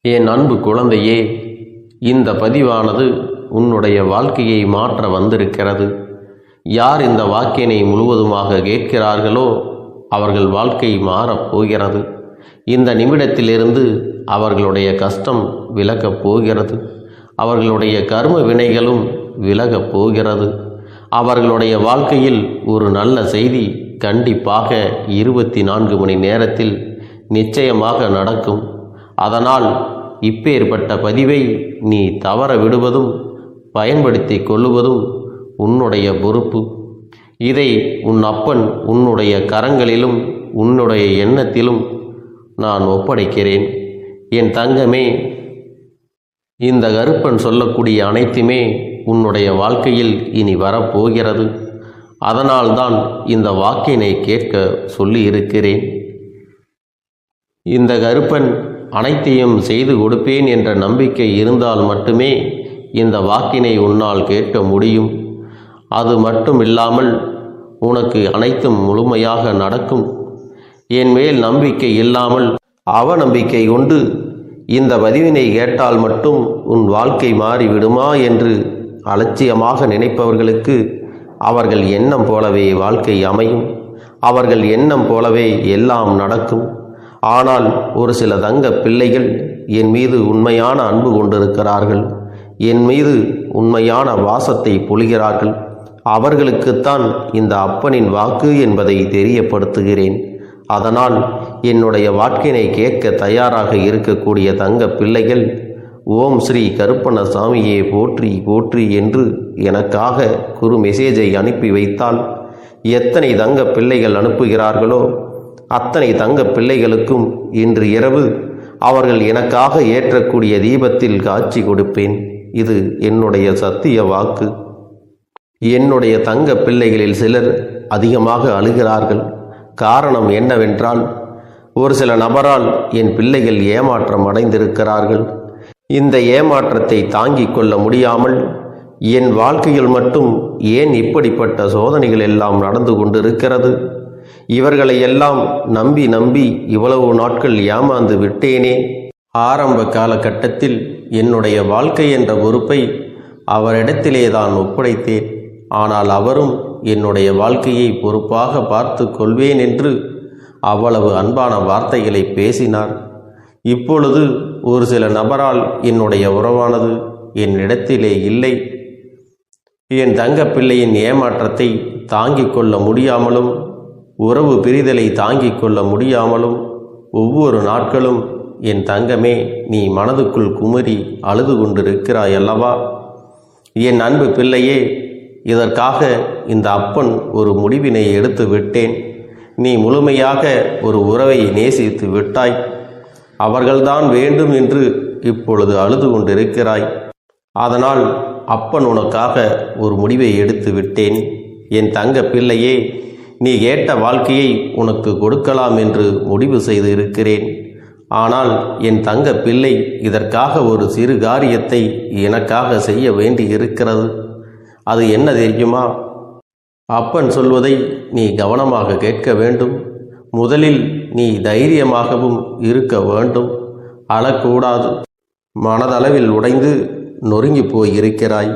என் அன்பு குழந்தையே, இந்த பதிவானது உன்னுடைய வாழ்க்கையை மாற்ற வந்திருக்கிறது. யார் இந்த வாக்கினை முழுவதுமாக கேட்கிறார்களோ அவர்கள் வாழ்க்கை மாறப் போகிறது. இந்த நிமிடத்திலிருந்து அவர்களுடைய கஷ்டம் விலகப் போகிறது. அவர்களுடைய கர்ம வினைகளும் விலகப் போகிறது. அவர்களுடைய வாழ்க்கையில் ஒரு நல்ல செய்தி கண்டிப்பாக 24 மணி நேரத்தில் நிச்சயமாக நடக்கும். அதனால் இப்பேற்பட்ட பதிவை நீ தவற விடுவதும் பயன்படுத்தி கொள்ளுவதும் உன்னுடைய பொறுப்பு. இதை உன் அப்பன் உன்னுடைய கரங்களிலும் உன்னுடைய எண்ணத்திலும் நான் ஒப்படைக்கிறேன். என் தங்கமே, இந்த கருப்பன் சொல்லக்கூடிய அனைத்துமே உன்னுடைய வாழ்க்கையில் இனி வரப்போகிறது. அதனால்தான் இந்த வாக்கினை கேட்க சொல்லி இருக்கிறேன். இந்த கருப்பன் அனைத்தையும் செய்து கொடுப்பேன் என்ற நம்பிக்கை இருந்தால் மட்டுமே இந்த வாக்கினை உன்னால் கேட்க முடியும். அது மட்டும் இல்லாமல் உனக்கு அனைத்தும் முழுமையாக நடக்கும். என் மேல் நம்பிக்கை இல்லாமல் அவநம்பிக்கை கொண்டு இந்த பதிவினை கேட்டால் மட்டும் உன் வாழ்க்கை மாறிவிடுமா என்று அலட்சியமாக நினைப்பவர்களுக்கு அவர்கள் எண்ணம் போலவே வாழ்க்கை அமையும். அவர்கள் எண்ணம் போலவே எல்லாம் நடக்கும். ஆனால் ஒரு சில தங்க பிள்ளைகள் என் மீது உண்மையான அன்பு கொண்டிருக்கிறார்கள். என் மீது உண்மையான வாசத்தை பொழிகிறார்கள். அவர்களுக்குத்தான் இந்த அப்பனின் வாக்கு என்பதை தெரியப்படுத்துகிறேன். அதனால் என்னுடைய வாக்கினை கேட்க தயாராக இருக்கக்கூடிய தங்க பிள்ளைகள் ஓம் ஸ்ரீ கருப்பண்ணசாமியே போற்றி போற்றி என்று எனக்காக குறு மெசேஜை அனுப்பி வைத்தால் எத்தனை தங்க பிள்ளைகள் அனுப்புகிறார்களோ அத்தனை தங்க பிள்ளைகளுக்கும் இன்று இரவு அவர்கள் எனக்காக ஏற்றக்கூடிய தீபத்தில் காட்சி கொடுப்பேன். இது என்னுடைய சத்திய வாக்கு. என்னுடைய தங்க பிள்ளைகளில் சிலர் அதிகமாக அழுகிறார்கள். காரணம் என்னவென்றால், ஒரு சில நபரால் என் பிள்ளைகள் ஏமாற்றம் அடைந்திருக்கிறார்கள். இந்த ஏமாற்றத்தை தாங்கிக் கொள்ள முடியாமல் என் வாழ்க்கையில் மட்டும் ஏன் இப்படிப்பட்ட சோதனைகள் எல்லாம் நடந்து கொண்டிருக்கிறது? இவர்களை எல்லாம் நம்பி நம்பி இவ்வளவு நாட்கள் ஏமாந்து விட்டேனே. ஆரம்ப காலகட்டத்தில் என்னுடைய வாழ்க்கை என்ற பொறுப்பை அவரிடத்திலே தான் ஒப்படைத்தேன். ஆனால் அவரும் என்னுடைய வாழ்க்கையை பொறுப்பாக பார்த்து கொள்வேன் என்று அவ்வளவு அன்பான வார்த்தைகளை பேசினார். இப்பொழுது ஒரு சில நபரால் என்னுடைய உறவானது என்னிடத்திலே இல்லை. என் தங்க பிள்ளையின் ஏமாற்றத்தை தாங்கிக் கொள்ள முடியாமலும் உறவு பிரிதலை தாங்கிக் கொள்ள முடியாமலும் ஒவ்வொரு நாட்களும் என் தங்கமே நீ மனதுக்குள் குமரி அழுது கொண்டிருக்கிறாய் அல்லவா? என் அன்பு பிள்ளையே, இதற்காக இந்த அப்பன் ஒரு முடிவினை எடுத்து விட்டேன். நீ முழுமையாக ஒரு உறவை நேசித்து விட்டாய். அவர்கள்தான் வேண்டும் என்று இப்பொழுது அழுது கொண்டிருக்கிறாய். அதனால் அப்பன் உனக்காக ஒரு முடிவை எடுத்து விட்டேன். என் தங்க பிள்ளையே, நீ கேட்ட வாழ்க்கையை உனக்கு கொடுக்கலாம் என்று முடிவு செய்து இருக்கிறேன். ஆனால் என் தங்க பிள்ளை, இதற்காக ஒரு சிறு காரியத்தை எனக்காக செய்ய வேண்டி இருக்கிறது. அது என்ன தெரியுமா? அப்பன் சொல்வதை நீ கவனமாக கேட்க வேண்டும். முதலில் நீ தைரியமாகவும் இருக்க வேண்டும். அழக்கூடாது. மனதளவில் உடைந்து நொறுங்கி போய் இருக்கிறாய்.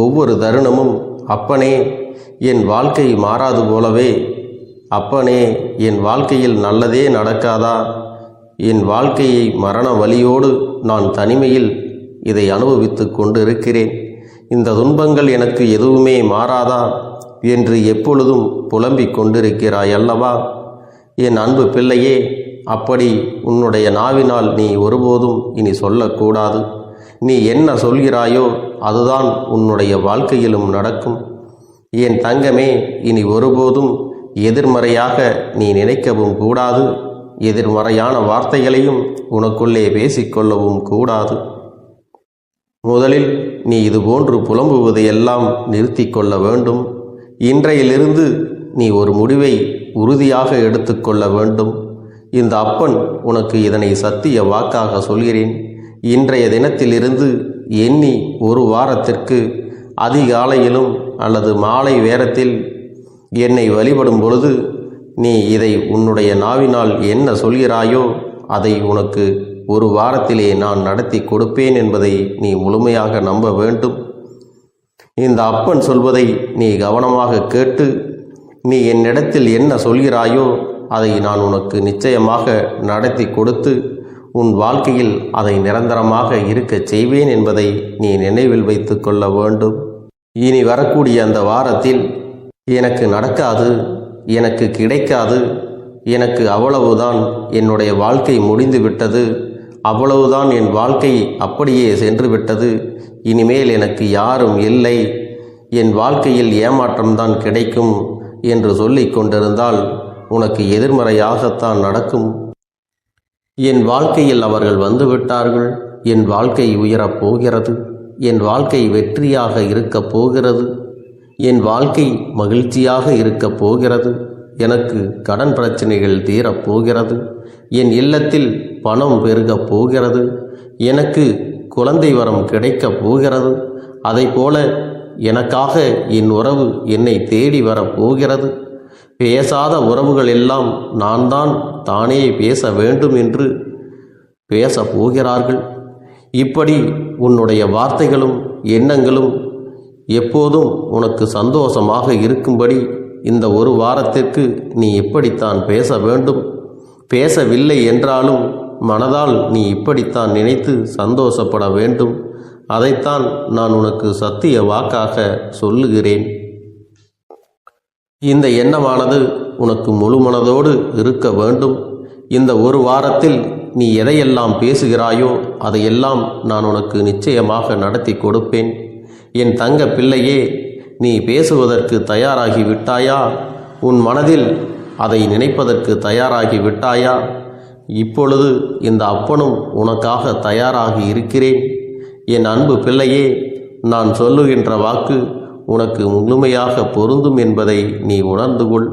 ஒவ்வொரு தருணமும் அப்பனே, என் வாழ்க்கை மாறாது போலவே, அப்பனே, என் வாழ்க்கையில் நல்லதே நடக்காதா? என் வாழ்க்கையை மரண வலியோடு நான் தனிமையில் இதை அனுபவித்து கொண்டு இருக்கிறேன். இந்த துன்பங்கள் எனக்கு எதுவுமே மாறாதா என்று எப்பொழுதும் புலம்பிக் கொண்டிருக்கிறாய் அல்லவா? என் அன்பு பிள்ளையே, அப்படி உன்னுடைய நாவினால் நீ ஒருபோதும் இனி சொல்லக்கூடாது. நீ என்ன சொல்கிறாயோ அதுதான் உன்னுடைய வாழ்க்கையிலும் நடக்கும். என் தங்கமே, இனி ஒருபோதும் எதிர்மறையாக நீ நினைக்கவும் கூடாது. எதிர்மறையான வார்த்தைகளையும் உனக்குள்ளே பேசிக்கொள்ளவும் கூடாது. முதலில் நீ இதுபோன்று புலம்புவதையெல்லாம் நிறுத்தி கொள்ள வேண்டும். இன்றையிலிருந்து நீ ஒரு முடிவை உறுதியாக எடுத்துக்கொள்ள வேண்டும். இந்த அப்பன் உனக்கு இதனை சத்திய வாக்காக சொல்கிறேன். இன்றைய தினத்திலிருந்து எண்ணி ஒரு வாரத்திற்கு அதிகாலையிலும் அல்லது மாலை நேரத்தில் என்னை வழிபடும் பொழுது நீ இதை உன்னுடைய நாவினால் என்ன சொல்கிறாயோ அதை உனக்கு ஒரு வாரத்திலே நான் நடத்தி கொடுப்பேன் என்பதை நீ முழுமையாக நம்ப வேண்டும். இந்த அப்பன் சொல்வதை நீ கவனமாக கேட்டு நீ என்னிடத்தில் என்ன சொல்கிறாயோ அதை நான் உனக்கு நிச்சயமாக நடத்தி கொடுத்து உன் வாழ்க்கையில் அதை நிரந்தரமாக இருக்கச் செய்வேன் என்பதை நீ நினைவில் வைத்து கொள்ள வேண்டும். இனி வரக்கூடிய அந்த வாரத்தில் எனக்கு நடக்காது, எனக்கு கிடைக்காது, எனக்கு அவ்வளவுதான், என்னுடைய வாழ்க்கை முடிந்து விட்டது, அவ்வளவுதான், என் வாழ்க்கை அப்படியே சென்று விட்டது, இனிமேல் எனக்கு யாரும் இல்லை, என் வாழ்க்கையில் ஏமாற்றம்தான் கிடைக்கும் என்று சொல்லிக் கொண்டிருந்தால் உனக்கு எதிர்மறையாகத்தான் நடக்கும். என் வாழ்க்கையில் அவர்கள் வந்துவிட்டார்கள், என் வாழ்க்கை உயரப் போகிறது, என் வாழ்க்கை வெற்றியாக இருக்கப் போகிறது, என் வாழ்க்கை மகிழ்ச்சியாக இருக்கப் போகிறது, எனக்கு கடன் பிரச்சனைகள் தீரப்போகிறது, என் இல்லத்தில் பணம் பெருகப் போகிறது, எனக்கு குழந்தை வரம் கிடைக்கப் போகிறது, அதைப்போல எனக்காக என் உறவு என்னை தேடி வரப்போகிறது, பேசாத உறவுகள் எல்லாம் நான் தான் தானே பேச வேண்டும் என்று பேசப் போகிறார்கள். இப்படி உன்னுடைய வார்த்தைகளும் எண்ணங்களும் எப்போதும் உனக்கு சந்தோஷமாக இருக்கும்படி இந்த ஒரு வாரத்திற்கு நீ இப்படித்தான் பேச வேண்டும். பேசவில்லை என்றாலும் மனதால் நீ இப்படித்தான் நினைத்து சந்தோஷப்பட வேண்டும். அதைத்தான் நான் உனக்கு சத்திய வாக்காக சொல்லுகிறேன். இந்த எண்ணமானது உனக்கு முழு மனதோடு இருக்க வேண்டும். இந்த ஒரு வாரத்தில் நீ எதையெல்லாம் பேசுகிறாயோ அதையெல்லாம் நான் உனக்கு நிச்சயமாக நடத்தி கொடுப்பேன். என் தங்க பிள்ளையே, நீ பேசுவதற்கு தயாராகி விட்டாயா? உன் மனதில் அதை நினைப்பதற்கு தயாராகி விட்டாயா? இப்பொழுது இந்த அப்பனும் உனக்காக தயாராகி இருக்கிறேன். என் அன்பு பிள்ளையே, நான் சொல்லுகின்ற வாக்கு உனக்கு முழுமையாக பொருந்தும் என்பதை நீ உணர்ந்து கொள்.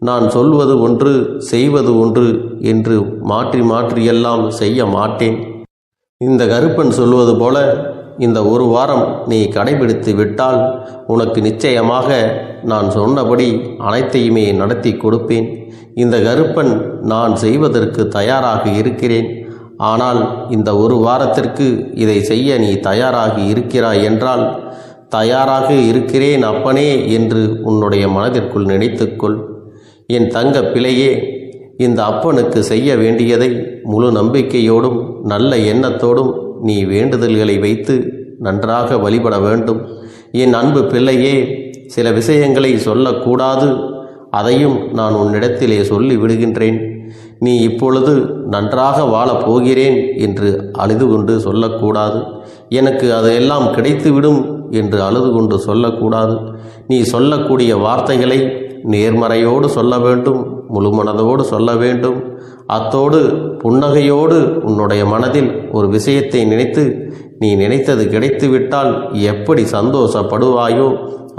நான் சொல்வது ஒன்று செய்வது ஒன்று என்று மாற்றி மாற்றியெல்லாம் செய்ய மாட்டேன். இந்த கருப்பன் சொல்வது போல இந்த ஒரு வாரம் நீ கடைபிடித்து விட்டால் உனக்கு நிச்சயமாக நான் சொன்னபடி அனைத்தையுமே நடத்தி கொடுப்பேன். இந்த கருப்பன் நான் செய்வதற்கு தயாராக இருக்கிறேன். ஆனால் இந்த ஒரு வாரத்திற்கு இதை செய்ய நீ தயாராகி இருக்கிறாய் என்றால், தயாராக இருக்கிறேன் அப்பனே என்று உன்னுடைய மனதிற்குள் நினைத்துக்கொள். என் தங்க பிள்ளையே, இந்த அப்பனுக்கு செய்ய வேண்டியதை முழு நம்பிக்கையோடும் நல்ல எண்ணத்தோடும் நீ வேண்டுதல்களை வைத்து நன்றாக வழிபட வேண்டும். என் அன்பு பிள்ளையே, சில விஷயங்களை சொல்லக்கூடாது, அதையும் நான் உன்னிடத்திலே சொல்லி விடுகின்றேன். நீ இப்பொழுது நன்றாக வாழப் போகிறேன் என்று அழுது கொண்டு சொல்லக்கூடாது. எனக்கு அதையெல்லாம் கிடைத்துவிடும் என்று அழுது கொண்டு சொல்லக்கூடாது. நீ சொல்லக்கூடிய வார்த்தைகளை நேர்மறையோடு சொல்ல வேண்டும், முழு மனதோடு சொல்ல வேண்டும். அத்தோடு புன்னகையோடு உன்னுடைய மனதில் ஒரு விஷயத்தை நினைத்து நீ நினைத்தது கிடைத்துவிட்டால் எப்படி சந்தோஷப்படுவாயோ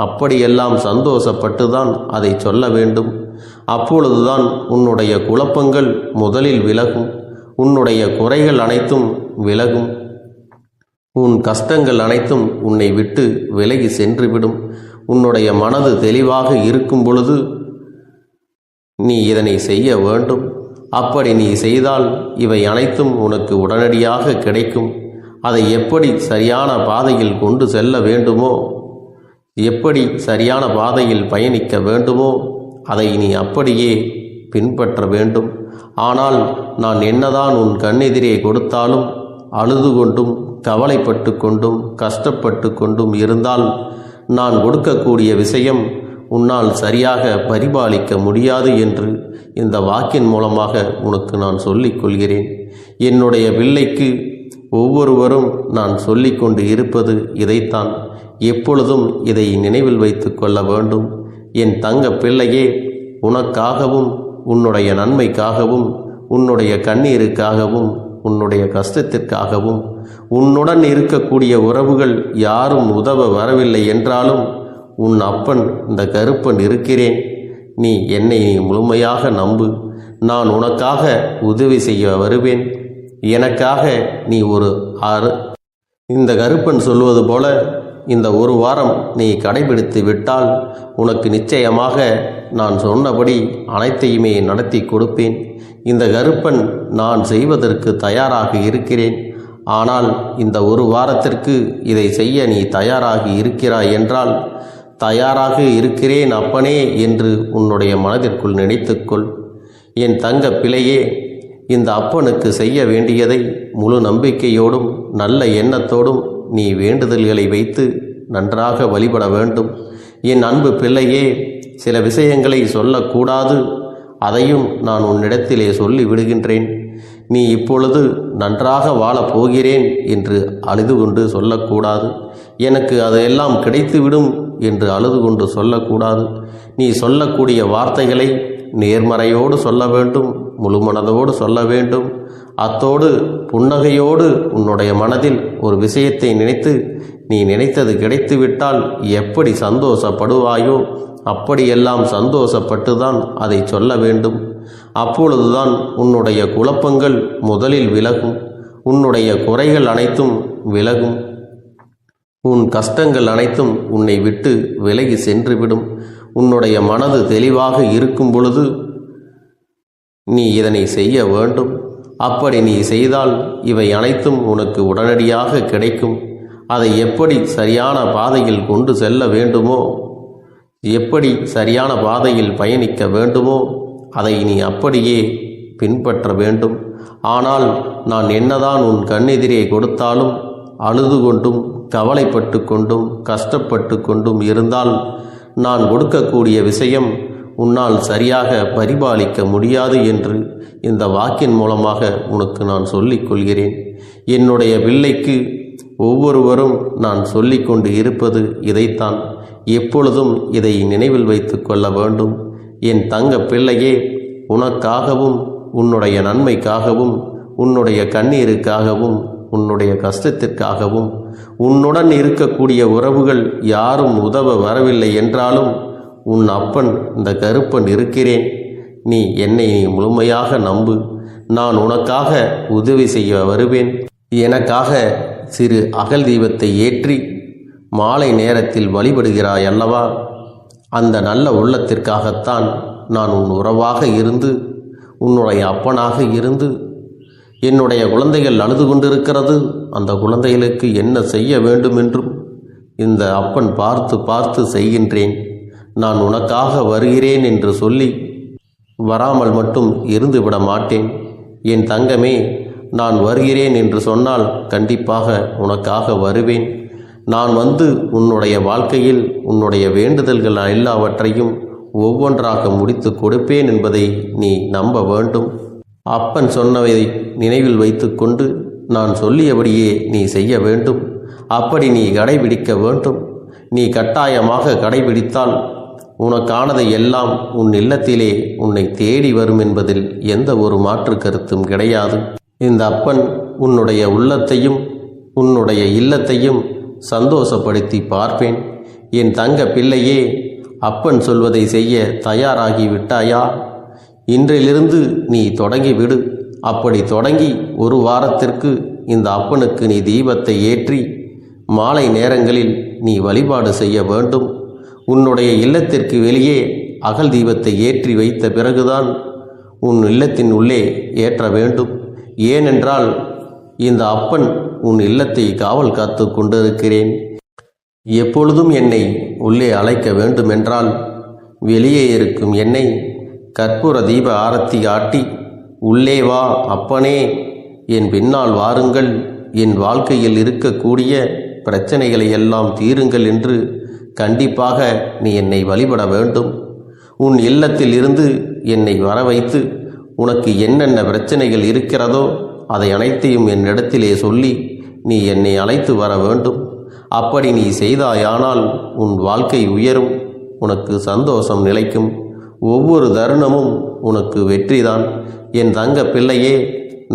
அப்படியெல்லாம் சந்தோஷப்பட்டுதான் அதை சொல்ல வேண்டும். அப்பொழுதுதான் உன்னுடைய குழப்பங்கள் முதலில் விலகும், உன்னுடைய குறைகள் அனைத்தும் விலகும், உன் கஷ்டங்கள் அனைத்தும் உன்னை விட்டு விலகி சென்றுவிடும். உன்னுடைய மனது தெளிவாக இருக்கும் பொழுது நீ இதனை செய்ய வேண்டும். அப்படி நீ செய்தால் இவை அனைத்தும் உனக்கு உடனடியாக கிடைக்கும். அதை எப்படி சரியான பாதையில் கொண்டு செல்ல வேண்டுமோ, எப்படி சரியான பாதையில் பயணிக்க வேண்டுமோ அதை நீ அப்படியே பின்பற்ற வேண்டும். ஆனால் நான் என்னதான் உன் கண்ணெதிரே கொடுத்தாலும் அழுது கொண்டும் கவலைப்பட்டு கொண்டும் கஷ்டப்பட்டு கொண்டும் இருந்தால் நான் கொடுக்கக்கூடிய விஷயம் உன்னால் சரியாக பரிபாலிக்க முடியாது என்று இந்த வாக்கின் மூலமாக உனக்கு நான் சொல்லிக் கொள்கிறேன். என்னுடைய பிள்ளைக்கு ஒவ்வொருவரும் நான் சொல்லிக்கொண்டு இருப்பது இதைத்தான். எப்பொழுதும் இதை நினைவில் வைத்து கொள்ள வேண்டும். என் தங்க பிள்ளையே, உனக்காகவும் உன்னுடைய நன்மைக்காகவும் உன்னுடைய கண்ணீருக்காகவும் உன்னுடைய கஷ்டத்திற்காகவும் உன்னுடன் இருக்கக்கூடிய உறவுகள் யாரும் உதவ வரவில்லை என்றாலும் உன் அப்பன் இந்த கருப்பன் இருக்கிறேன். நீ என்னை முழுமையாக நம்பு. நான் உனக்காக உதவி செய்ய வருவேன். எனக்காக நீ ஒரு இந்த கருப்பன் சொல்வது போல இந்த ஒரு வாரம் நீ கடைபிடித்து விட்டால் உனக்கு நிச்சயமாக நான் சொன்னபடி அனைத்தையுமே நடத்தி கொடுப்பேன். இந்த கருப்பன் நான் செய்வதற்கு தயாராக இருக்கிறேன். ஆனால் இந்த ஒரு வாரத்திற்கு இதை செய்ய நீ தயாராகி இருக்கிறாய் என்றால், தயாராக இருக்கிறேன் அப்பனே என்று உன்னுடைய மனதிற்குள் நினைத்துக்கொள். என் தங்க பிள்ளையே, இந்த அப்பனுக்கு செய்ய வேண்டியதை முழு நம்பிக்கையோடும் நல்ல எண்ணத்தோடும் நீ வேண்டுதல்களை வைத்து நன்றாக வழிபட வேண்டும். என் அன்பு பிள்ளையே, சில விஷயங்களை சொல்லக்கூடாது, அதையும் நான் உன்னிடத்திலே சொல்லி விடுகின்றேன். நீ இப்பொழுது நன்றாக வாழப் போகிறேன் என்று அழுது கொண்டு சொல்லக்கூடாது. எனக்கு அதையெல்லாம் கிடைத்துவிடும் என்று அழுது கொண்டு சொல்லக்கூடாது. நீ சொல்லக்கூடிய வார்த்தைகளை நேர்மறையோடு சொல்ல வேண்டும், முழு மனதோடு சொல்ல வேண்டும். அத்தோடு புன்னகையோடு உன்னுடைய மனதில் ஒரு விஷயத்தை நினைத்து, நீ நினைத்தது கிடைத்துவிட்டால் எப்படி சந்தோஷப்படுவாயோ அப்படியெல்லாம் சந்தோஷப்பட்டுதான் அதை சொல்ல வேண்டும். அப்பொழுதுதான் உன்னுடைய குழப்பங்கள் முதலில் விலகும், உன்னுடைய குறைகள் அனைத்தும் விலகும், உன் கஷ்டங்கள் அனைத்தும் உன்னை விட்டு விலகி சென்றுவிடும். உன்னுடைய மனது தெளிவாக இருக்கும் பொழுது நீ இதனை செய்ய வேண்டும். அப்படி நீ செய்தால் இவை அனைத்தும் உனக்கு உடனடியாக கிடைக்கும். அதை எப்படி சரியான பாதையில் கொண்டு செல்ல வேண்டுமோ, எப்படி சரியான பாதையில் பயணிக்க வேண்டுமோ அதை நீ அப்படியே பின்பற்ற வேண்டும். ஆனால் நான் என்னதான் உன் கண்ணெதிரே கொடுத்தாலும் அழுது கொண்டும் கவலைப்பட்டு கொண்டும் கஷ்டப்பட்டு கொண்டும் இருந்தால் நான் கொடுக்கக்கூடிய விஷயம் உன்னால் சரியாக பரிபாலிக்க முடியாது என்று இந்த வாக்கின் மூலமாக உனக்கு நான் சொல்லிக் கொள்கிறேன். என்னுடைய பிள்ளைக்கு ஒவ்வொருவரும் நான் சொல்லிக்கொண்டு இருப்பது இதைத்தான். எப்பொழுதும் இதை நினைவில் வைத்து கொள்ள வேண்டும். என் தங்க பிள்ளையே, உனக்காகவும் உன்னுடைய நன்மைக்காகவும் உன்னுடைய கண்ணீருக்காகவும் உன்னுடைய கஷ்டத்திற்காகவும் உன்னுடன் இருக்கக்கூடிய உறவுகள் யாரும் உதவ வரவில்லை என்றாலும் உன் அப்பன் இந்த கருப்பன் இருக்கிறேன். நீ என்னை முழுமையாக நம்பு. நான் உனக்காக உதவி செய்ய வருவேன். எனக்காக சிறு அகல் தீபத்தை ஏற்றி மாலை நேரத்தில் வழிபடுகிறாய் அல்லவா? அந்த நல்ல உள்ளத்திற்காகத்தான் நான் உன் உறவாக இருந்து, உன்னுடைய அப்பனாக இருந்து, என்னுடைய குழந்தைகள் அழுது கொண்டிருக்கிறது, அந்த குழந்தைகளுக்கு என்ன செய்ய வேண்டும் என்றும் இந்த அப்பன் பார்த்து பார்த்து செய்கின்றேன். நான் உனக்காக வருகிறேன் என்று சொல்லி வராமல் மட்டும் இருந்து விட மாட்டேன். என் தங்கமே, நான் வருகிறேன் என்று சொன்னால் கண்டிப்பாக உனக்காக வருவேன். நான் வந்து உன்னுடைய வாழ்க்கையில் உன்னுடைய வேண்டுதல்கள் எல்லாவற்றையும் ஒவ்வொன்றாக முடித்து கொடுப்பேன் என்பதை நீ நம்ப வேண்டும். அப்பன் சொன்னவை நினைவில் வைத்துக்கொண்டு நான் சொல்லியபடியே நீ செய்ய வேண்டும். அப்படி நீ கடைபிடிக்க வேண்டும். நீ கட்டாயமாக கடைபிடித்தால் உனக்கானதை எல்லாம் உன் இல்லத்திலே உன்னை தேடி வரும் என்பதில் எந்த ஒரு மாற்று கருத்தும் கிடையாது. இந்த அப்பன் உன்னுடைய உள்ளத்தையும் உன்னுடைய இல்லத்தையும் சந்தோஷப்படுத்தி பார்ப்பேன். என் தங்க பிள்ளையே, அப்பன் சொல்வதை செய்ய தயாராகி விட்டாயா? இன்றிலிருந்து நீ தொடங்கிவிடு. அப்படி தொடங்கி ஒரு வாரத்திற்கு இந்த அப்பனுக்கு நீ தீபத்தை ஏற்றி மாலை நேரங்களில் நீ வழிபாடு செய்ய வேண்டும். உன்னுடைய இல்லத்திற்கு வெளியே அகல் தீபத்தை ஏற்றி வைத்த பிறகுதான் உன் இல்லத்தின் உள்ளே ஏற்ற வேண்டும். ஏனென்றால் இந்த அப்பன் உன் இல்லத்தை காவல் காத்து கொண்டிருக்கிறேன். எப்பொழுதும் என்னை உள்ளே அழைக்க வேண்டுமென்றால் வெளியே இருக்கும் என்னை கற்பூர தீப ஆரத்தி ஆட்டி உள்ளே வா அப்பனே, என் பின்னால் வாருங்கள், என் வாழ்க்கையில் இருக்கக்கூடிய பிரச்சனைகளை எல்லாம் தீருங்கள் என்று கண்டிப்பாக நீ என்னை வழிபட வேண்டும். உன் இல்லத்தில் இருந்து என்னை வர வைத்து உனக்கு என்னென்ன பிரச்சனைகள் இருக்கிறதோ அதை அனைத்தையும் என்னிடத்திலே சொல்லி நீ என்னை அழைத்து வர வேண்டும். அப்படி நீ செய்தாயானால் உன் வாழ்க்கை உயரும், உனக்கு சந்தோஷம் நிலைக்கும், ஒவ்வொரு தருணமும் உனக்கு வெற்றிதான். என் தங்க பிள்ளையே,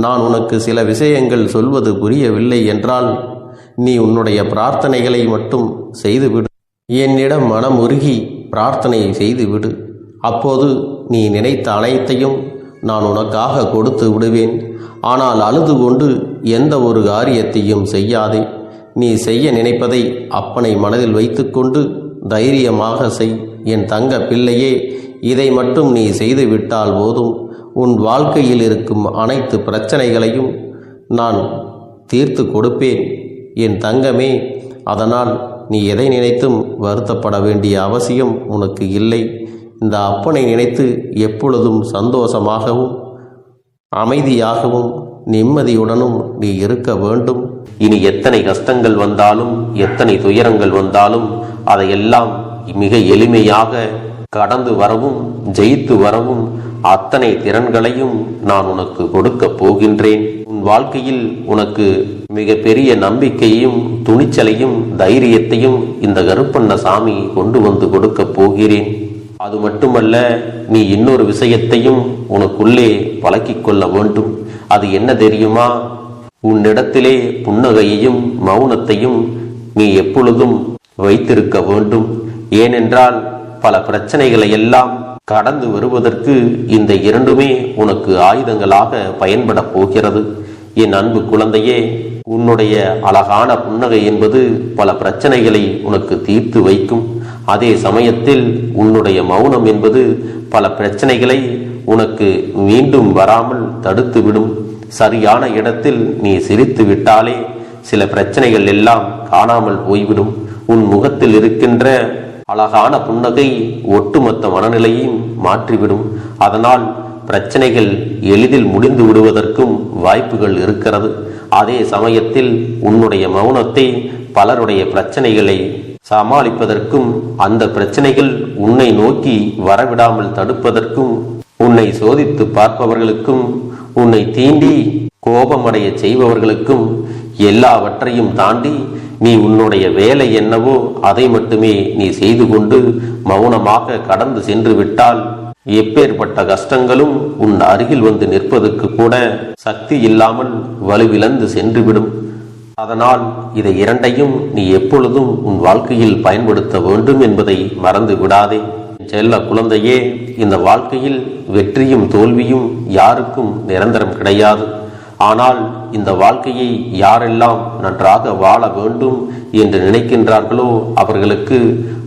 நான் உனக்கு சில விஷயங்கள் சொல்வது புரியவில்லை என்றால் நீ உன்னுடைய பிரார்த்தனைகளை மட்டும் செய்துவிடு. என்னிடம் மனம் உருகி பிரார்த்தனை செய்துவிடு. அப்போது நீ நினைத்த அனைத்தையும் நான் உனக்காக கொடுத்து விடுவேன். ஆனால் அழுது கொண்டு எந்த ஒரு காரியத்தையும் செய்யாதே. நீ செய்ய நினைப்பதை அப்பனை மனதில் வைத்துக்கொண்டு தைரியமாக செய். என் தங்க பிள்ளையே, இதை மட்டும் நீ செய்துவிட்டால் போதும். உன் வாழ்க்கையில் இருக்கும் அனைத்து பிரச்சனைகளையும் நான் தீர்த்து கொடுப்பேன் என் தங்கமே. அதனால் நீ எதை நினைத்தும் வருத்தப்பட வேண்டிய அவசியம் உனக்கு இல்லை. இந்த அப்பனை நினைத்து எப்பொழுதும் சந்தோஷமாகவும் அமைதியாகவும் நிம்மதியுடனும் நீ இருக்க வேண்டும். இனி எத்தனை கஷ்டங்கள் வந்தாலும் எத்தனை துயரங்கள் வந்தாலும் அதையெல்லாம் மிக எளிமையாக கடந்து வரவும் ஜெயித்து வரவும் அத்தனை திறன்களையும் நான் உனக்கு கொடுக்க போகின்றேன். உன் வாழ்க்கையில் உனக்கு மிக பெரிய நம்பிக்கையும் துணிச்சலையும் தைரியத்தையும் இந்த கருப்பண்ணசாமி கொண்டு வந்து கொடுக்க போகிறேன். அது மட்டுமல்ல, நீ இன்னொரு விஷயத்தையும் உனக்குள்ளே பழக்கிக் கொள்ள வேண்டும். அது என்ன தெரியுமா? உன்னிடத்திலே புன்னகையையும் மௌனத்தையும் நீ எப்பொழுதும் வைத்திருக்க வேண்டும். ஏனென்றால் பல பிரச்சனைகளை எல்லாம் கடந்து வருவதற்கு இந்த இரண்டுமே உனக்கு ஆயுதங்களாக பயன்பட போகிறது. என் அன்பு குழந்தையே, உன்னுடைய அழகான புன்னகை என்பது பல பிரச்சனைகளை உனக்கு தீர்த்து வைக்கும். அதே சமயத்தில் உன்னுடைய மௌனம் என்பது பல பிரச்சனைகளை உனக்கு மீண்டும் வராமல் தடுத்துவிடும். சரியான இடத்தில் நீ சிரித்து விட்டாலே சில பிரச்சனைகள் எல்லாம் காணாமல் போய்விடும். உன் முகத்தில் இருக்கின்ற அழகான புன்னகை ஒட்டுமொத்த மனநிலையையும் மாற்றிவிடும். அதனால் பிரச்சனைகள் எளிதில் முடிந்து விடுவதற்கும் வாய்ப்புகள் இருக்கிறது. அதே சமயத்தில் உன்னுடைய மௌனத்தை பலருடைய பிரச்சனைகளை சமாளிப்பதற்கும் அந்த பிரச்சனைகள் உன்னை நோக்கி வரவிடாமல் தடுப்பதற்கும் உன்னை சோதித்து பார்ப்பவர்களுக்கும் உன்னை தீண்டி கோபமடைய செய்பவர்களுக்கும் எல்லாவற்றையும் தாண்டி நீ உன்னுடைய வேலை என்னவோ அதை மட்டுமே நீ செய்து கொண்டு மௌனமாக கடந்து சென்று விட்டால் எப்பேற்பட்ட கஷ்டங்களும் உன் அருகில் வந்து நிற்பதற்கு கூட சக்தி இல்லாமல் வலுவிழந்து சென்றுவிடும். அதனால் இதை இரண்டையும் நீ எப்பொழுதும் உன் வாழ்க்கையில் பயன்படுத்த வேண்டும் என்பதை மறந்து விடாதே. செல்ல குழந்தையே, இந்த வாழ்க்கையில் வெற்றியும் தோல்வியும் யாருக்கும் நிரந்தரம் கிடையாது. ஆனால் இந்த வாழ்க்கையை யாரெல்லாம் நன்றாக வாழ வேண்டும் என்று நினைக்கின்றார்களோ அவர்களுக்கு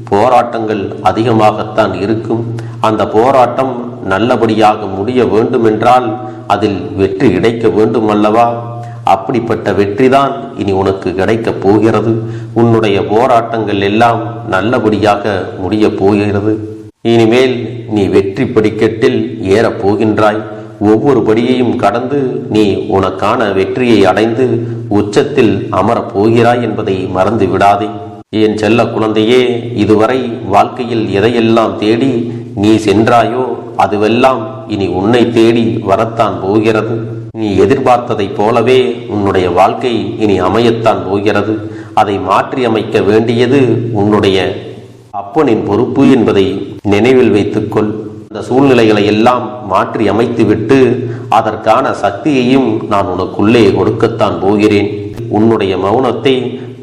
போராட்டங்கள் அதிகமாகத்தான் இருக்கும். அந்த போராட்டம் நல்லபடியாக முடிய வேண்டுமென்றால் அதில் வெற்றி கிடைக்க வேண்டும் அல்லவா? அப்படிப்பட்ட வெற்றிதான் இனி உனக்கு கிடைக்கப் போகிறது. உன்னுடைய போராட்டங்கள் எல்லாம் நல்லபடியாக முடிய போகிறது. இனிமேல் நீ வெற்றி படிக்கட்டில் ஏறப் போகின்றாய். ஒவ்வொரு படியையும் கடந்து நீ உனக்கான வெற்றியை அடைந்து உச்சத்தில் அமரப் போகிறாய் என்பதை மறந்து விடாதே. என் செல்ல குழந்தையே, இதுவரை வாழ்க்கையில் எதையெல்லாம் தேடி நீ சென்றாயோ அதுவெல்லாம் இனி உன்னை தேடி வரத்தான் போகிறது. நீ எதிர்பார்த்ததைப் போலவே உன்னுடைய வாழ்க்கை இனி அமையத்தான் போகிறது. அதை மாற்றி அமைக்க வேண்டியது உன்னுடைய அப்பனின் பொறுப்பு என்பதை நினைவில் வைத்துக்கொள். அந்த சூழ்நிலைகளை எல்லாம் மாற்றி அமைத்துவிட்டு அதற்கான சக்தியையும் நான் உனக்குள்ளே கொடுக்கத்தான் போகிறேன். உன்னுடைய மௌனத்தை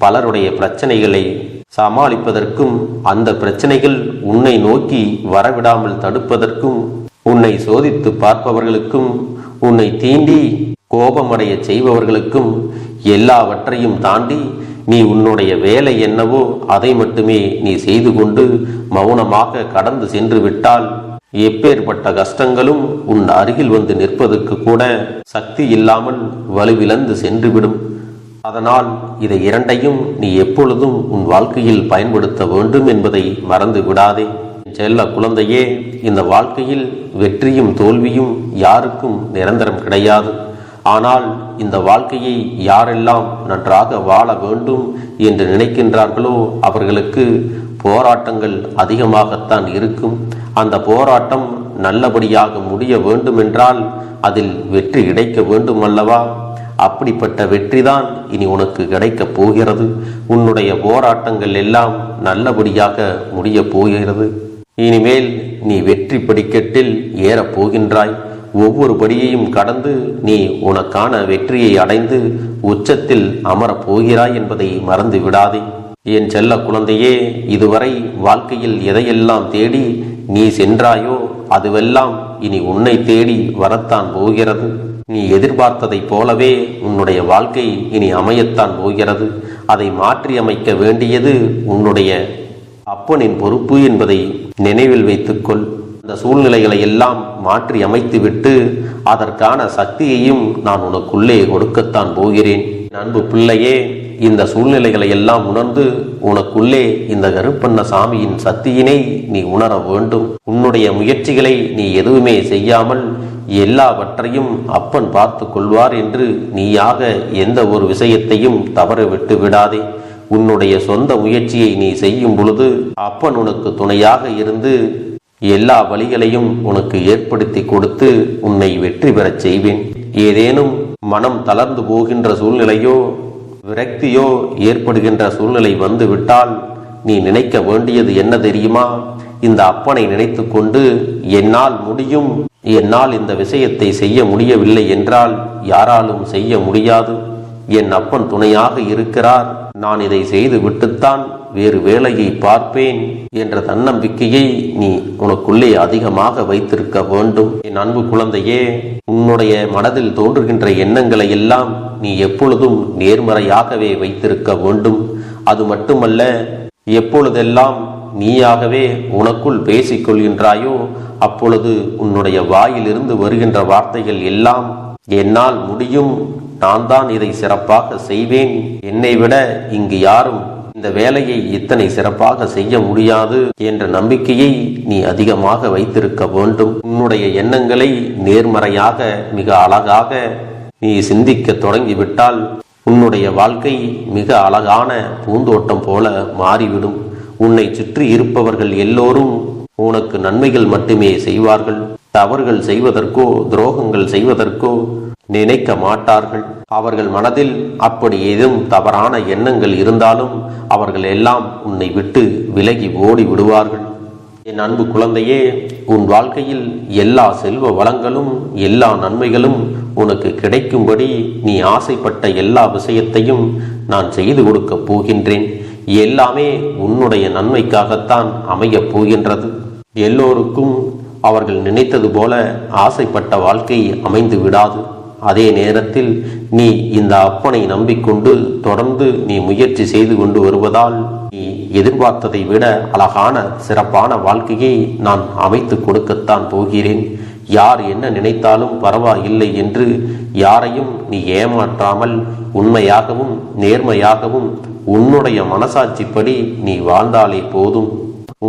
பலருடைய பிரச்சனைகளை சமாளிப்பதற்கும் அந்த பிரச்சனைகள் உன்னை நோக்கி வரவிடாமல் தடுப்பதற்கும் உன்னை சோதித்து பார்ப்பவர்களுக்கும் உன்னை தீண்டி கோபமடைய செய்பவர்களுக்கும் எல்லாவற்றையும் தாண்டி நீ உன்னுடைய வேலை என்னவோ அதை மட்டுமே நீ செய்து கொண்டு மௌனமாக கடந்து சென்று விட்டால் எப்பேற்பட்ட கஷ்டங்களும் உன் அருகில் வந்து நிற்பதற்கு கூட சக்தி இல்லாமல் வலுவிழந்து சென்றுவிடும். அதனால் இதை இரண்டையும் நீ எப்பொழுதும் உன் வாழ்க்கையில் பயன்படுத்த வேண்டும் என்பதை மறந்து விடாதே. செல்ல குழந்தையே, இந்த வாழ்க்கையில் வெற்றியும் தோல்வியும் யாருக்கும் நிரந்தரம் கிடையாது. ஆனால் இந்த வாழ்க்கையை யாரெல்லாம் நன்றாக வாழ வேண்டும் என்று நினைக்கின்றார்களோ அவர்களுக்கு போராட்டங்கள் அதிகமாகத்தான் இருக்கும். அந்த போராட்டம் நல்லபடியாக முடிய வேண்டுமென்றால் அதில் வெற்றி கிடைக்க வேண்டும் அல்லவா? அப்படிப்பட்ட வெற்றிதான் இனி உனக்கு கிடைக்கப் போகிறது. உன்னுடைய போராட்டங்கள் எல்லாம் நல்லபடியாக முடிய போகிறது. இனிமேல் நீ வெற்றி படிக்கட்டில் ஏறப் போகின்றாய். ஒவ்வொரு படியையும் கடந்து நீ உனக்கான வெற்றியை அடைந்து உச்சத்தில் அமரப் போகிறாய் என்பதை மறந்து விடாதே. என் செல்ல குழந்தையே, இதுவரை வாழ்க்கையில் எதையெல்லாம் தேடி நீ சென்றாயோ அதுவெல்லாம் இனி உன்னை தேடி வரத்தான் போகிறது. நீ எதிர்பார்த்ததைப் போலவே உன்னுடைய வாழ்க்கை இனி அமையத்தான் போகிறது. அதை மாற்றி அமைக்க வேண்டியது உன்னுடைய அப்பனின் பொறுப்பு என்பதை நினைவில் வைத்துக்கொள். அந்த சூழ்நிலைகளை எல்லாம் மாற்றி அமைத்துவிட்டு அதற்கான சக்தியையும் நான் உனக்குள்ளே கொடுக்கத்தான் போகிறேன். அன்பு பிள்ளையே, இந்த சூழ்நிலைகளை எல்லாம் உணர்ந்து உனக்குள்ளே இந்த கருப்பண்ண சாமியின் சக்தியினை நீ உணர வேண்டும். உன்னுடைய முயற்சிகளை நீ எதுவுமே செய்யாமல் எல்லாவற்றையும் அப்பன் பார்த்து கொள்வார் என்று நீயாக எந்த ஒரு விஷயத்தையும் தவற விட்டு விடாதே. உன்னுடைய சொந்த முயற்சியை நீ செய்யும் பொழுது அப்பன் உனக்கு துணையாக இருந்து எல்லா வழிகளையும் உனக்கு ஏற்படுத்தி கொடுத்து உன்னை வெற்றி பெறச் செய்வேன். ஏதேனும் மனம் தளர்ந்து போகின்ற சூழ்நிலையோ விரக்தியோ ஏற்படுகின்ற சூழ்நிலை வந்து விட்டால் நீ நினைக்க வேண்டியது என்ன தெரியுமா? இந்த அப்பனை நினைத்து கொண்டு என்னால் முடியும், என்னால் இந்த விஷயத்தை செய்ய முடியவில்லை என்றால் யாராலும் செய்ய முடியாது, என் அப்பன் துணையாக இருக்கிறார், நான் இதை செய்து விட்டுத்தான் வேறு வேலையை பார்ப்பேன் என்ற தன்னம்பிக்கையை நீ உனக்குள்ளே அதிகமாக வைத்திருக்க வேண்டும். என் அன்பு குழந்தையே, உன்னுடைய மனதில் தோன்றுகின்ற எண்ணங்களை எல்லாம் நீ எப்பொழுதும் நேர்மறையாகவே வைத்திருக்க வேண்டும். அது மட்டுமல்ல, எப்பொழுதெல்லாம் நீயாகவே உனக்குள் பேசிக்கொள்கின்றாயோ அப்பொழுது உன்னுடைய வாயிலிருந்து வருகின்ற வார்த்தைகள் எல்லாம் என்னால் முடியும், நான் தான் இதை சிறப்பாக செய்வேன், என்னை விட இங்கு யாரும் இந்த வேலையை இத்தனை சிறப்பாக செய்ய முடியாது என்ற நம்பிக்கையை நீ அதிகமாக வைத்திருக்க வேண்டும். உன்னுடைய எண்ணங்களை நேர்மறையாக மிக அழகாக நீ சிந்திக்க தொடங்கிவிட்டால் உன்னுடைய வாழ்க்கை மிக அழகான பூந்தோட்டம் போல மாறிவிடும். உன்னை சுற்றி இருப்பவர்கள் எல்லோரும் உனக்கு நன்மைகள் மட்டுமே செய்வார்கள். தவறுகள் செய்வதற்கோ துரோகங்கள் செய்வதற்கோ நினைக்க மாட்டார்கள். அவர்கள் மனதில் அப்படி ஏதும் தவறான எண்ணங்கள் இருந்தாலும் அவர்கள் எல்லாம் உன்னை விட்டு விலகி ஓடி விடுவார்கள். என் அன்பு குழந்தையே, உன் வாழ்க்கையில் எல்லா செல்வ வளங்களும் எல்லா நன்மைகளும் உனக்கு கிடைக்கும்படி நீ ஆசைப்பட்ட எல்லா விஷயத்தையும் நான் செய்து கொடுக்கப் போகின்றேன். எல்லாமே உன்னுடைய நன்மைக்காகத்தான் அமையப் போகின்றது. எல்லோருக்கும் அவர்கள் நினைத்தது போல ஆசைப்பட்ட வாழ்க்கை அமைந்து விடாது. அதே நேரத்தில் நீ இந்த அப்பனை நம்பிக்கொண்டு தொடர்ந்து நீ முயற்சி செய்து கொண்டு வருவதால் நீ எதிர்பார்த்ததை விட அழகான சிறப்பான வாழ்க்கையை நான் அமைத்து கொடுக்கத்தான் போகிறேன். யார் என்ன நினைத்தாலும் பரவாயில்லை என்று யாரையும் நீ ஏமாற்றாமல் உண்மையாகவும் நேர்மையாகவும் உன்னுடைய மனசாட்சிப்படி நீ வாழ்ந்தாலே போதும்.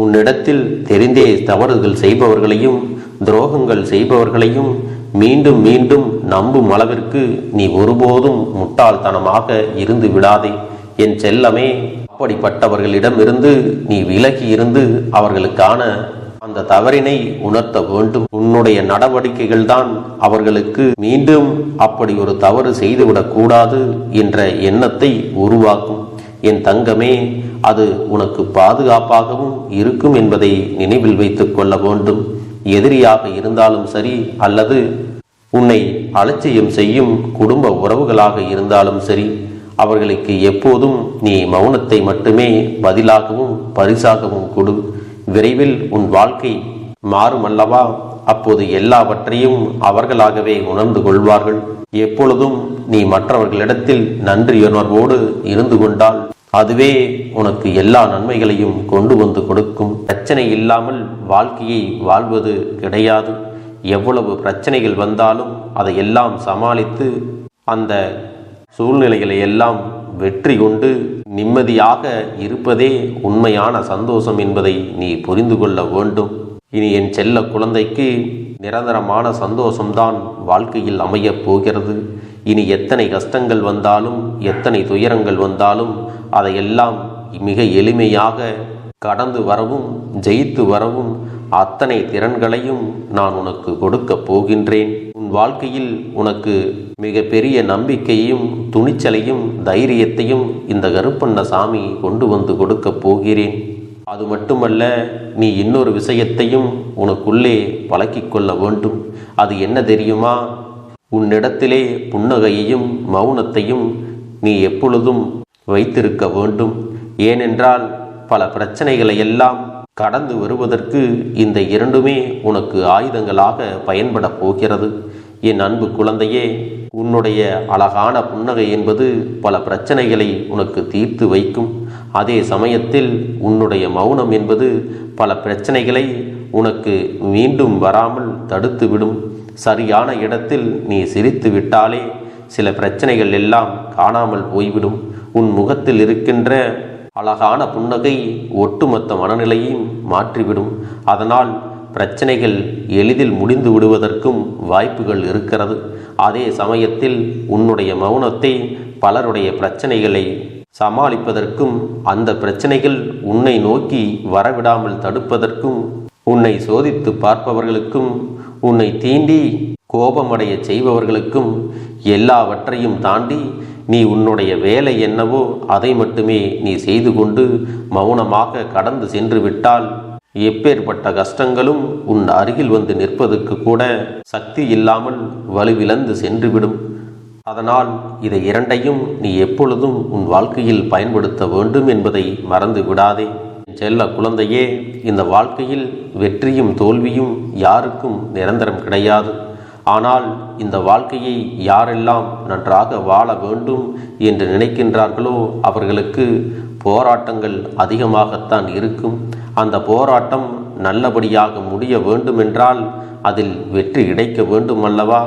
உன்னிடத்தில் தெரிந்தே தவறுகள் செய்பவர்களையும் துரோகங்கள் செய்பவர்களையும் மீண்டும் மீண்டும் நம்பும் அளவிற்கு நீ ஒருபோதும் முட்டாள்தனமாக இருந்து விடாதே என் செல்லமே. அப்படிப்பட்டவர்களிடமிருந்து நீ விலகி இருந்து அவர்களுக்கான அந்த தவறினை உணர்த்த வேண்டும். உன்னுடைய நடவடிக்கைகள் தான் அவர்களுக்கு மீண்டும் அப்படி ஒரு தவறு செய்துவிடக் கூடாது என்ற எண்ணத்தை உருவாக்கும். என் தங்கமே, அது உனக்கு பாதுகாப்பாகவும் இருக்கும் என்பதை நினைவில் வைத்துக் கொள்ள வேண்டும். எதிரியாக இருந்தாலும் சரி அல்லது உன்னை அலட்சியம் செய்யும் குடும்ப உறவுகளாக இருந்தாலும் சரி, அவர்களுக்கு எப்போதும் நீ மௌனத்தை மட்டுமே பதிலாகவும் பரிசாகவும் கொடு. விரைவில் உன் வாழ்க்கை மாறும் அல்லவா? அப்போது எல்லாவற்றையும் அவர்களாகவே உணர்ந்து கொள்வார்கள். எப்பொழுதும் நீ மற்றவர்களிடத்தில் நன்றியுணர்வோடு இருந்து கொண்டால் அதுவே உனக்கு எல்லா நன்மைகளையும் கொண்டு வந்து கொடுக்கும். பிரச்சனை இல்லாமல் வாழ்க்கையை வாழ்வது கிடையாது. எவ்வளவு பிரச்சனைகள் வந்தாலும் அதையெல்லாம் சமாளித்து அந்த சூழ்நிலைகளை எல்லாம் வெற்றி கொண்டு நிம்மதியாக இருப்பதே உண்மையான சந்தோஷம் என்பதை நீ புரிந்து கொள்ள வேண்டும். இனி என் செல்ல குழந்தைக்கு நிரந்தரமான சந்தோஷம்தான் வாழ்க்கையில் அமையப் போகிறது. இனி எத்தனை கஷ்டங்கள் வந்தாலும் எத்தனை துயரங்கள் வந்தாலும் அதையெல்லாம் மிக எளிமையாக கடந்து வரவும் ஜெயித்து வரவும் அத்தனை திறன்களையும் நான் உனக்கு கொடுக்க போகின்றேன். உன் வாழ்க்கையில் உனக்கு மிக பெரிய நம்பிக்கையையும் துணிச்சலையும் தைரியத்தையும் இந்த கருப்பண்ண சாமி கொண்டு வந்து கொடுக்க போகிறேன். அது மட்டுமல்ல, நீ இன்னொரு விஷயத்தையும் உனக்குள்ளே பழக்கிக் கொள்ள வேண்டும். அது என்ன தெரியுமா? உன்னிடத்திலே புன்னகையையும் மௌனத்தையும் நீ எப்பொழுதும் வைத்திருக்க வேண்டும். ஏனென்றால் பல பிரச்சனைகளை எல்லாம் கடந்து வருவதற்கு இந்த இரண்டுமே உனக்கு ஆயுதங்களாக பயன்பட போகிறது. என் அன்பு குழந்தையே, உன்னுடைய அழகான புன்னகை என்பது பல பிரச்சனைகளை உனக்கு தீர்த்து வைக்கும். அதே சமயத்தில் உன்னுடைய மௌனம் என்பது பல பிரச்சனைகளை உனக்கு மீண்டும் வராமல் தடுத்துவிடும். சரியான இடத்தில் நீ சிரித்து விட்டாலே சில பிரச்சனைகள் எல்லாம் காணாமல் போய்விடும். உன் முகத்தில் இருக்கின்ற அழகான புன்னகை ஒட்டுமொத்த மனநிலையும் மாற்றிவிடும். அதனால் பிரச்சனைகள் எளிதில் முடிந்து விடுவதற்கும் வாய்ப்புகள் இருக்கிறது. அதே சமயத்தில் உன்னுடைய மௌனத்தை பலருடைய பிரச்சனைகளை சமாளிப்பதற்கும், அந்த பிரச்சனைகள் உன்னை நோக்கி வரவிடாமல் தடுப்பதற்கும், உன்னை சோதித்து பார்ப்பவர்களுக்கும், உன்னை தீண்டி கோபமடைய செய்பவர்களுக்கும் எல்லாவற்றையும் தாண்டி நீ உன்னுடைய வேலை என்னவோ அதை மட்டுமே நீ செய்து கொண்டு மௌனமாக கடந்து சென்று விட்டால் எப்பேற்பட்ட கஷ்டங்களும் உன் அருகில் வந்து நிற்பதற்கு கூட சக்தி இல்லாமல் வலுவிழந்து சென்றுவிடும். அதனால் இதை இரண்டையும் நீ எப்பொழுதும் உன் வாழ்க்கையில் பயன்படுத்த வேண்டும் என்பதை மறந்து விடாதே. செல்ல குழந்தையே, இந்த வாழ்க்கையில் வெற்றியும் தோல்வியும் யாருக்கும் நிரந்தரம் கிடையாது. ஆனால் இந்த வாழ்க்கையை யாரெல்லாம் நன்றாக வாழ வேண்டும் என்று நினைக்கின்றார்களோ அவர்களுக்கு போராட்டங்கள் அதிகமாகத்தான் இருக்கும். அந்த போராட்டம் நல்லபடியாக முடிய வேண்டுமென்றால் அதில் வெற்றி கிடைக்க வேண்டும் அல்லவா?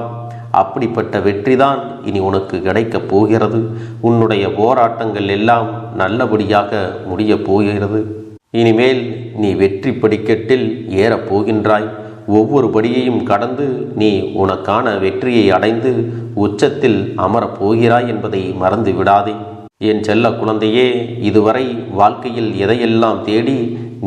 அப்படிப்பட்ட வெற்றிதான் இனி உனக்கு கிடைக்கப் போகிறது. உன்னுடைய போராட்டங்கள் எல்லாம் நல்லபடியாக முடியப் போகிறது. இனிமேல் நீ வெற்றி படிக்கட்டில் ஏறப் போகின்றாய். ஒவ்வொரு படியையும் கடந்து நீ உனக்கான வெற்றியை அடைந்து உச்சத்தில் அமரப் போகிறாய் என்பதை மறந்து விடாதே. என் செல்ல குழந்தையே, இதுவரை வாழ்க்கையில் எதையெல்லாம் தேடி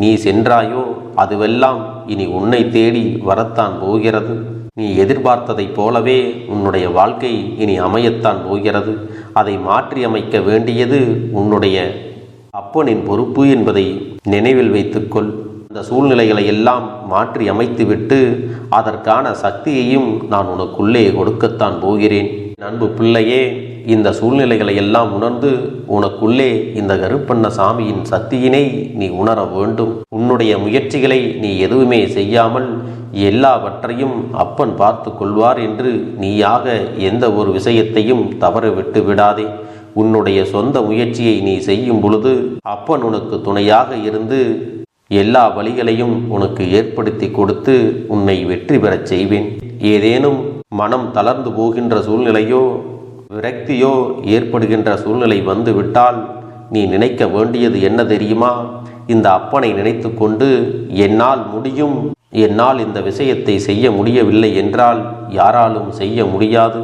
நீ சென்றாயோ அதுவெல்லாம் இனி உன்னை தேடி வரத்தான் போகிறது. நீ எதிர்பார்த்ததைப் போலவே உன்னுடைய வாழ்க்கை இனி அமையத்தான் போகிறது. அதை மாற்றி அமைக்க வேண்டியது உன்னுடைய அப்பனின் பொறுப்பு என்பதை நினைவில் வைத்துக்கொள். அந்த சூழ்நிலைகளை எல்லாம் மாற்றி அமைத்துவிட்டு அதற்கான சக்தியையும் நான் உனக்குள்ளே கொடுக்கத்தான் போகிறேன். அன்பு பிள்ளையே, இந்த சூழ்நிலைகளை எல்லாம் உணர்ந்து உனக்குள்ளே இந்த கருப்பண்ண சாமியின் சக்தியினை நீ உணர வேண்டும். உன்னுடைய முயற்சிகளை நீ எதுவுமே செய்யாமல் எல்லாவற்றையும் அப்பன் பார்த்து கொள்வார் என்று நீயாக எந்த ஒரு விஷயத்தையும் தவற விட்டு விடாதே. உன்னுடைய சொந்த முயற்சியை நீ செய்யும் பொழுது அப்பன் உனக்கு துணையாக இருந்து எல்லா வழிகளையும் உனக்கு ஏற்படுத்தி கொடுத்து உன்னை வெற்றி பெறச் செய்வேன். ஏதேனும் மனம் தளர்ந்து போகின்ற சூழ்நிலையோ விரக்தியோ ஏற்படுகின்ற சூழ்நிலை வந்துவிட்டால் நீ நினைக்க வேண்டியது என்ன தெரியுமா? இந்த அப்பனை நினைத்து கொண்டு என்னால் முடியும், என்னால் இந்த விஷயத்தை செய்ய முடியவில்லை என்றால் யாராலும் செய்ய முடியாது,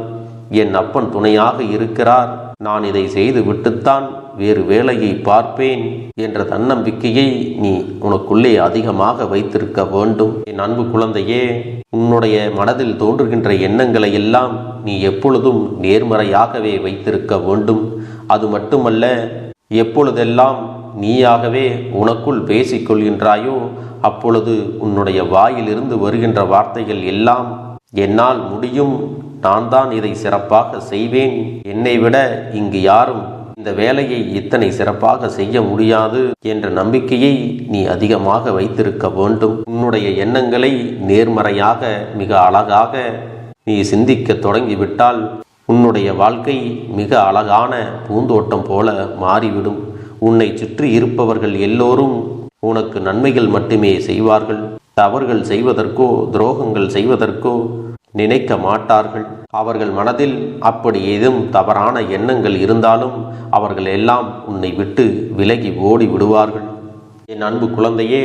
என் அப்பன் துணையாக இருக்கிறார், நான் இதை செய்து விட்டுத்தான் வேறு வேலையை பார்ப்பேன் என்ற தன்னம்பிக்கையை நீ உனக்குள்ளே அதிகமாக வைத்திருக்க வேண்டும். என் அன்பு குழந்தையே, உன்னுடைய மனதில் தோன்றுகின்ற எண்ணங்களை எல்லாம் நீ எப்பொழுதும் நேர்மறையாகவே வைத்திருக்க வேண்டும். அது மட்டுமல்ல, எப்பொழுதெல்லாம் நீயாகவே உனக்குள் பேசிக்கொள்கின்றாயோ அப்பொழுது உன்னுடைய வாயிலிருந்து வருகின்ற வார்த்தைகள் எல்லாம் என்னால் முடியும், நான் தான் இதை சிறப்பாக செய்வேன், என்னை விட இங்கு யாரும் இந்த வேலையை இத்தனை சிறப்பாக செய்ய முடியாது என்ற நம்பிக்கையை நீ அதிகமாக வைத்திருக்க வேண்டும். உன்னுடைய எண்ணங்களை நேர்மறையாக மிக அழகாக நீ சிந்திக்க தொடங்கிவிட்டால் உன்னுடைய வாழ்க்கை மிக அழகான பூந்தோட்டம் போல மாறிவிடும். உன்னை சுற்றி இருப்பவர்கள் எல்லோரும் உனக்கு நன்மைகள் மட்டுமே செய்வார்கள். தவறுகள் செய்வதற்கோ துரோகங்கள் செய்வதற்கோ நினைக்க மாட்டார்கள். அவர்கள் மனதில் அப்படி ஏதும் தவறான எண்ணங்கள் இருந்தாலும் அவர்கள் எல்லாம் உன்னை விட்டு விலகி ஓடி விடுவார்கள். என் அன்பு குழந்தையே,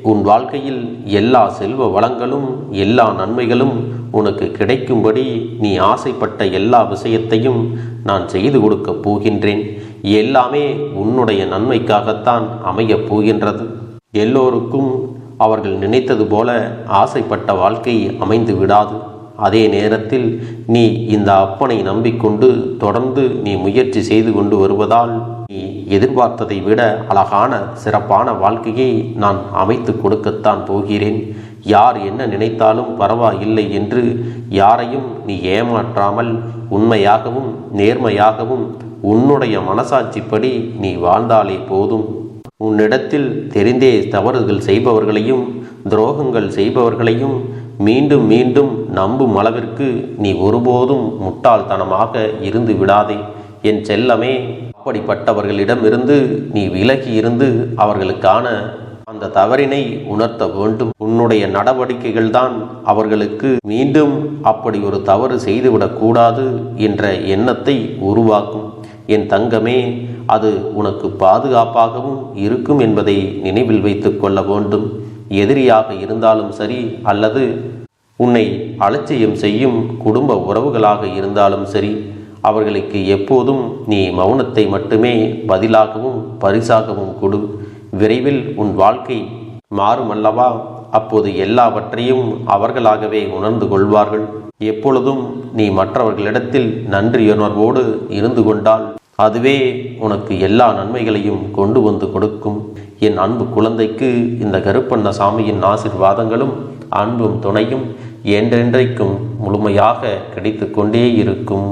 உன் வாழ்க்கையில் எல்லா செல்வ வளங்களும் எல்லா நன்மைகளும் உனக்கு கிடைக்கும்படி நீ ஆசைப்பட்ட எல்லா விஷயத்தையும் நான் செய்து கொடுக்கப் போகின்றேன். எல்லாமே உன்னுடைய நன்மைக்காகத்தான் அமையப் போகின்றது. எல்லோருக்கும் அவர்கள் நினைத்தது போல ஆசைப்பட்ட வாழ்க்கை அமைந்து விடாது. அதே நேரத்தில் நீ இந்த அப்பனை நம்பிக்கொண்டு தொடர்ந்து நீ முயற்சி செய்து கொண்டு வருவதால் நீ எதிர்பார்த்ததை விட அழகான சிறப்பான வாழ்க்கையை நான் அமைத்து கொடுக்கத்தான் போகிறேன். யார் என்ன நினைத்தாலும் பரவாயில்லை என்று யாரையும் நீ ஏமாற்றாமல் உண்மையாகவும் நேர்மையாகவும் உன்னுடைய மனசாட்சிப்படி நீ வாழ்ந்தாலே போதும். உன்னிடத்தில் தெரிந்தே தவறுகள் செய்பவர்களையும் துரோகங்கள் செய்பவர்களையும் மீண்டும் மீண்டும் நம்பும் அளவிற்கு நீ ஒருபோதும் முட்டாள்தனமாக இருந்து விடாதே. என் செல்லமே, அப்படிப்பட்டவர்களிடமிருந்து நீ விலகி இருந்து அவர்களுக்கான அந்த அந்த தவறினை உணர்த்த வேண்டும். உன்னுடைய நடவடிக்கைகள் தான் அவர்களுக்கு மீண்டும் அப்படி ஒரு தவறு செய்துவிடக்கூடாது என்ற எண்ணத்தை உருவாக்கும். என் தங்கமே, அது உனக்கு பாதுகாப்பாகவும் இருக்கும் என்பதை நினைவில் வைத்து கொள்ள வேண்டும். எதிரியாக இருந்தாலும் சரி, அல்லது உன்னை அலட்சியம் செய்யும் குடும்ப உறவுகளாக இருந்தாலும் சரி, அவர்களுக்கு எப்போதும் நீ மௌனத்தை மட்டுமே பதிலாகவும் பரிசாகவும் கொடு. விரைவில் உன் வாழ்க்கை மாறுமல்லவா? அப்போது எல்லாவற்றையும் அவர்களாகவே உணர்ந்து கொள்வார்கள். எப்பொழுதும் நீ மற்றவர்களிடத்தில் நன்றியுணர்வோடு இருந்து கொண்டால் அதுவே உனக்கு எல்லா நன்மைகளையும் கொண்டு வந்து கொடுக்கும். என் அன்பு குழந்தைக்கு இந்த கருப்பண்ணசாமியின் ஆசீர்வாதங்களும் அன்பும் துணையும் என்றென்றைக்கும் முழுமையாக கிடைத்து கொண்டே இருக்கும்.